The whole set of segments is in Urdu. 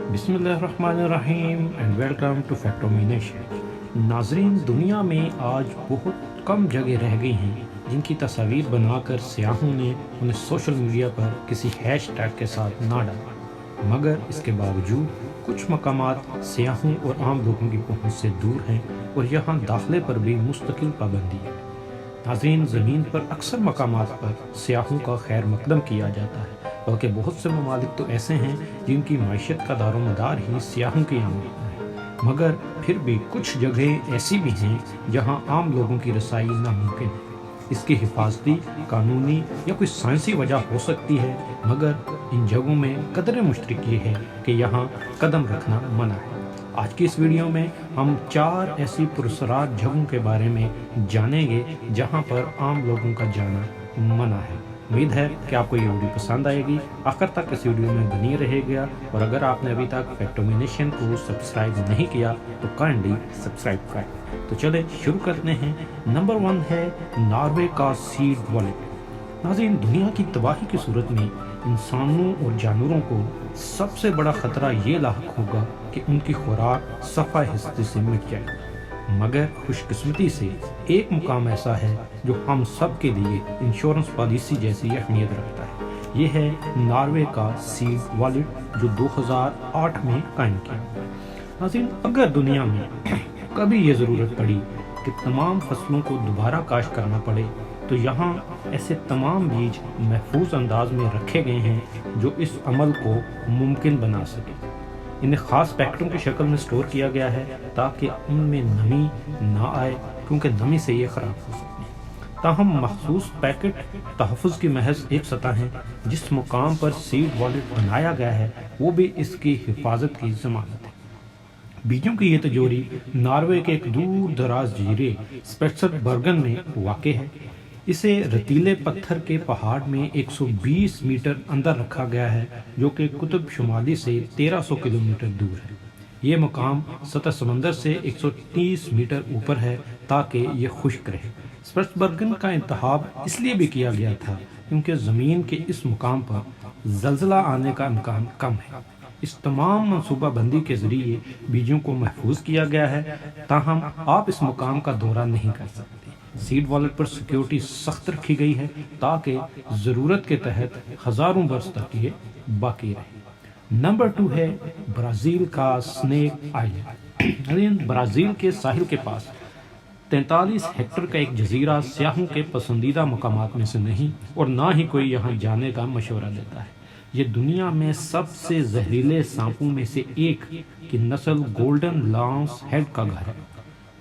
بسم اللہ الرحمن الرحیم اینڈ ویلکم ٹو فیکٹومینیشن۔ ناظرین، دنیا میں آج بہت کم جگہ رہ گئی ہیں جن کی تصاویر بنا کر سیاحوں نے انہیں سوشل میڈیا پر کسی ہیش ٹیگ کے ساتھ نہ ڈالا، مگر اس کے باوجود کچھ مقامات سیاحوں اور عام لوگوں کی پہنچ سے دور ہیں اور یہاں داخلے پر بھی مستقل پابندی ہے۔ ناظرین، زمین پر اکثر مقامات پر سیاحوں کا خیر مقدم کیا جاتا ہے، بلکہ بہت سے ممالک تو ایسے ہیں جن کی معیشت کا دار و مدار ہی سیاحوں کی آمد پر ہے، مگر پھر بھی کچھ جگہیں ایسی بھی ہیں جہاں عام لوگوں کی رسائی ناممکن ہے۔ اس کی حفاظتی، قانونی یا کوئی سائنسی وجہ ہو سکتی ہے، مگر ان جگہوں میں قدر مشترک یہ ہے کہ یہاں قدم رکھنا منع ہے۔ آج کی اس ویڈیو میں ہم 4 ایسی پراسرار جگہوں کے بارے میں جانیں گے جہاں پر عام لوگوں کا جانا منع ہے۔ امید ہے کہ آپ کو یہ ویڈیو پسند آئے گی، آخر تک اس ویڈیو میں بنی رہے گا، اور اگر آپ نے ابھی تک فیکٹومینیشن کو سبسکرائب نہیں کیا تو کائنڈلی سبسکرائب کریں۔ تو چلیں شروع کرتے ہیں۔ نمبر 1 ہے ناروے کا سیڈ والیٹ۔ ناظرین، دنیا کی تباہی کی صورت میں انسانوں اور جانوروں کو سب سے بڑا خطرہ یہ لاحق ہوگا کہ ان کی خوراک صفحہ ہستی سے مٹ جائے، مگر خوش قسمتی سے ایک مقام ایسا ہے جو ہم سب کے لیے انشورنس پالیسی جیسی اہمیت رکھتا ہے۔ یہ ہے ناروے کا سیڈ والیٹ، جو 2008 میں قائم کیا۔ ناظرین، اگر دنیا میں کبھی یہ ضرورت پڑی کہ تمام فصلوں کو دوبارہ کاشت کرنا پڑے تو یہاں ایسے تمام بیج محفوظ انداز میں رکھے گئے ہیں جو اس عمل کو ممکن بنا سکے۔ انہیں خاص پیکٹوں کی شکل میں سٹور کیا گیا ہے تاکہ ان میں نمی نہ آئے، کیونکہ نمی سے یہ خراب ہو سکتے ہیں۔ تاہم مخصوص پیکٹ تحفظ کی محض ایک سطح ہے۔ جس مقام پر سیڈ والیٹ بنایا گیا ہے وہ بھی اس کی حفاظت کی ضمانت ہے۔ بیجوں کی یہ تجوری ناروے کے ایک دور دراز جزیرے سپیٹسر برگن میں واقع ہے۔ اسے رتیلے پتھر کے پہاڑ میں 120 میٹر اندر رکھا گیا ہے، جو کہ قطب شمالی سے 1300 کلومیٹر دور ہے۔ یہ مقام سطح سمندر سے 130 میٹر اوپر ہے تاکہ یہ خشک رہے۔ سپیٹس برگن کا انتخاب اس لیے بھی کیا گیا تھا کیونکہ زمین کے اس مقام پر زلزلہ آنے کا امکان کم ہے۔ اس تمام منصوبہ بندی کے ذریعے بیجوں کو محفوظ کیا گیا ہے، تاہم آپ اس مقام کا دورہ نہیں کر سکتے۔ سیڈ والیٹ پر سیکیورٹی سخت رکھی گئی ہے تاکہ ضرورت کے تحت ہزاروں برس تک یہ باقی رہے۔ نمبر 2 ہے برازیل کا سنیک آئلینڈ۔ برازیل کے ساحل کے پاس 43 ہیکٹر کا ایک جزیرہ سیاحوں کے پسندیدہ مقامات میں سے نہیں، اور نہ ہی کوئی یہاں جانے کا مشورہ دیتا ہے۔ یہ دنیا میں سب سے زہریلے سانپوں میں سے ایک کی نسل گولڈن لانس ہیڈ کا گھر ہے،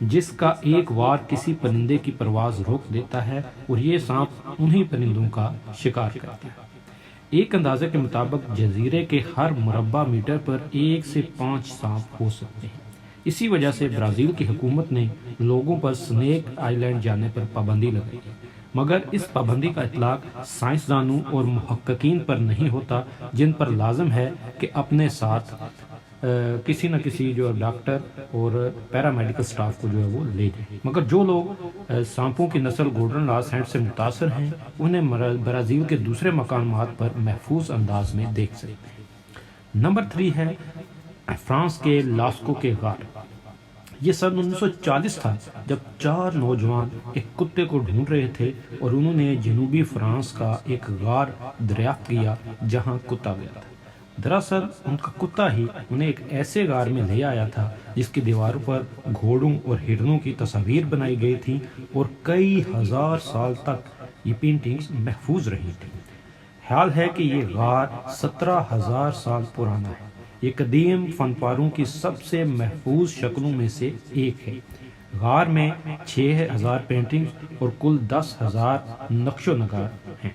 جس کا ایک وار کسی پرندے کی پرواز روک دیتا ہے، اور یہ سانپ انہی پرندوں کا شکار کرتا ہے۔ ایک اندازے کے مطابق جزیرے کے ہر مربع میٹر پر 1 سے 5 سانپ ہو سکتے ہیں۔ اسی وجہ سے برازیل کی حکومت نے لوگوں پر سنیک آئلینڈ جانے پر پابندی لگائی ہے، مگر اس پابندی کا اطلاق سائنسدانوں اور محققین پر نہیں ہوتا، جن پر لازم ہے کہ اپنے ساتھ کسی نہ کسی جو ڈاکٹر اور پیرامیڈیکل سٹاف کو جو ہے وہ لے جائیں۔ مگر جو لوگ سانپوں کی نسل گولڈن لاس ہینڈ سے متاثر ہیں انہیں برازیل کے دوسرے مقامات پر محفوظ انداز میں دیکھ سکتے ہیں۔ نمبر 3 ہے فرانس کے لاسکو کے غار۔ یہ سن 1940 تھا جب 4 نوجوان ایک کتے کو ڈھونڈ رہے تھے اور انہوں نے جنوبی فرانس کا ایک غار دریافت کیا جہاں کتا گیا تھا۔ دراصل ان کا کتا ہی انہیں ایک ایسے غار میں لے آیا تھا جس کی دیواروں پر گھوڑوں اور ہرنوں کی تصاویر بنائی گئی تھیں، اور کئی ہزار سال تک یہ پینٹنگز محفوظ رہی تھیں۔ خیال ہے کہ یہ غار 17,000 سال پرانا ہے۔ یہ قدیم فن پاروں کی سب سے محفوظ شکلوں میں سے ایک ہے۔ غار میں 6,000 پینٹنگز اور کل 10,000 نقش و نگار ہیں۔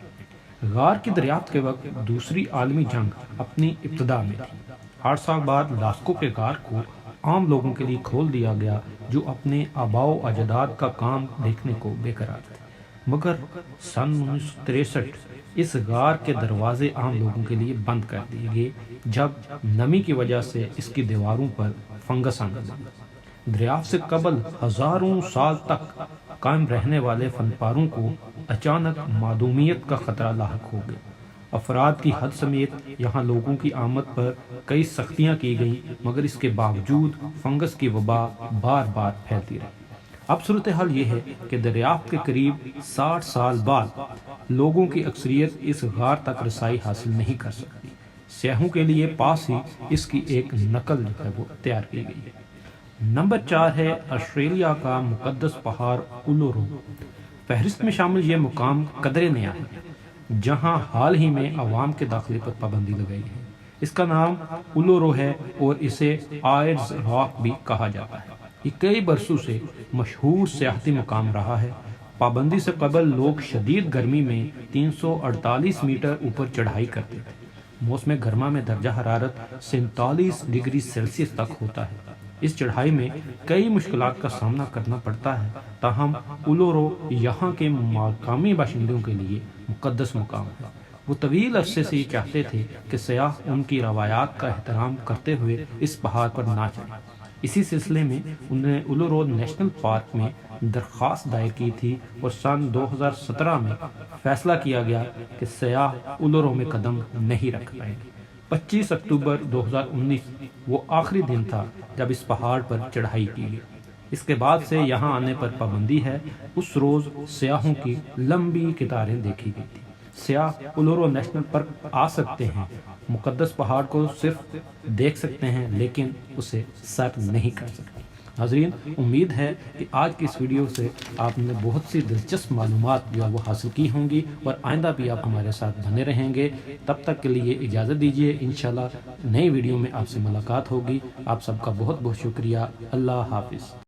غار کی دریافت کے وقت دوسری عالمی جنگ اپنی ابتدا میں تھی۔ 8 سال بعد لاسکو کے غار کو عام لوگوں کے لیے کھول دیا گیا جو اپنے آباء و اجداد کا کام دیکھنے کو بے قرار تھے، مگر سن 1963 اس غار کے دروازے عام لوگوں کے لیے بند کر دیے گئے جب نمی کی وجہ سے اس کی دیواروں پر فنگس آنے لگی۔ دریافت سے قبل ہزاروں سال تک قائم رہنے والے فن پاروں کو اچانک معدومیت کا خطرہ لاحق ہو گیا۔ افراد کی حد سمیت یہاں لوگوں کی آمد پر کئی سختیاں کی گئیں، مگر اس کے باوجود فنگس کی وبا بار بار پھیلتی رہی۔ اب صورتحال یہ ہے کہ دریافت کے قریب 60 سال بعد لوگوں کی اکثریت اس غار تک رسائی حاصل نہیں کر سکتی۔ سیاحوں کے لیے پاس ہی اس کی ایک نقل جو ہے وہ تیار کی گئی ہے۔ نمبر 4 ہے آسٹریلیا کا مقدس پہاڑ اولورو۔ فہرست میں شامل یہ مقام قدرے نیا ہے، جہاں حال ہی میں عوام کے داخلے پر پابندی لگائی ہے۔ اس کا نام اولورو ہے اور اسے آئرز راک بھی کہا جاتا ہے۔ یہ کئی برسوں سے مشہور سیاحتی مقام رہا ہے۔ پابندی سے قبل لوگ شدید گرمی میں 348 میٹر اوپر چڑھائی کرتے تھے۔ موسم گرما میں درجہ حرارت 47 ڈگری سیلسیس تک ہوتا ہے۔ اس چڑھائی میں کئی مشکلات کا سامنا کرنا پڑتا ہے، تاہم اولورو یہاں کے مقامی باشندوں کے لیے مقدس مقام ہے۔ وہ طویل عرصے سے یہ چاہتے تھے کہ سیاح ان کی روایات کا احترام کرتے ہوئے اس پہاڑ پر نہ چڑھیں۔ اسی سلسلے میں انہوں نے اولورو نیشنل پارک میں درخواست دائر کی تھی اور سن 2017 میں فیصلہ کیا گیا کہ سیاح اولورو میں قدم نہیں رکھ پائیں گے۔ 25 اکتوبر 2019 وہ آخری دن تھا جب اس پہاڑ پر چڑھائی کی گئی۔ اس کے بعد سے یہاں آنے پر پابندی ہے۔ اس روز سیاحوں کی لمبی قطاریں دیکھی گئی تھی۔ سیاح اولورو نیشنل پارک آ سکتے ہیں، مقدس پہاڑ کو صرف دیکھ سکتے ہیں، لیکن اسے سر نہیں کر سکتے۔ ناظرین، امید ہے کہ آج کی اس ویڈیو سے آپ نے بہت سی دلچسپ معلومات جو وہ حاصل کی ہوں گی، اور آئندہ بھی آپ ہمارے ساتھ بنے رہیں گے۔ تب تک کے لیے اجازت دیجیے، انشاءاللہ نئی ویڈیو میں آپ سے ملاقات ہوگی۔ آپ سب کا بہت بہت شکریہ۔ اللہ حافظ۔